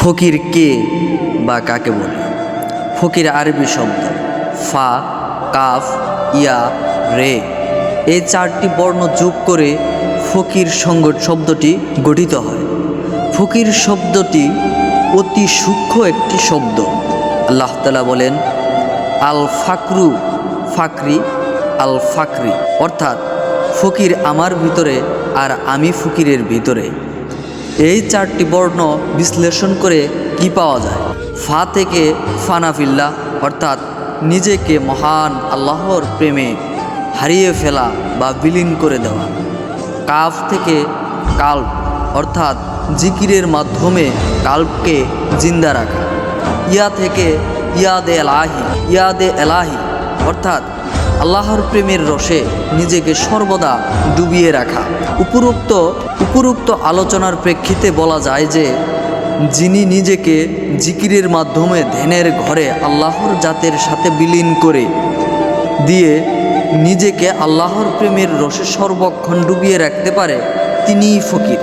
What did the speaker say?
ফকির কে বা কাকে বলে? ফকির আরবি শব্দ ফা, কাফ, ইয়া, রে, এই চারটি বর্ণ যোগ করে ফকির শব্দটি গঠিত হয়। ফকির শব্দটি অতি সূক্ষ্ম একটি শব্দ। আল্লাহ তাআলা বলেন, আল ফাকরু ফাকরি, আল ফাকরি, অর্থাৎ ফকির আমার ভিতরে আর আমি ফকিরের ভিতরে। এই চারটি বর্ণ বিশ্লেষণ করে কি পাওয়া যায়? ফা থেকে ফানাফিল্লাহ, অর্থাৎ নিজেকে মহান আল্লাহর প্রেমে হারিয়ে ফেলা বা বিলীন করে দেওয়া। কাফ থেকে কাল্ব, অর্থাৎ জিকিরের মাধ্যমে কাল্বকে জিন্দা রাখা। ইয়া থেকে ইয়াদে এলাহি, অর্থাৎ আল্লাহর প্রেমের রসে নিজেকে সর্বদা ডুবিয়ে রাখা। উপরোক্ত আলোচনার প্রেক্ষিতে বলা যায় যে, যিনি নিজেকে জিকিরের মাধ্যমে ধ্যানের ঘরে আল্লাহর জাতের সাথে বিলীন করে দিয়ে নিজেকে আল্লাহর প্রেমের রসে সর্বক্ষণ ডুবিয়ে রাখতে পারে, তিনিই ফকির।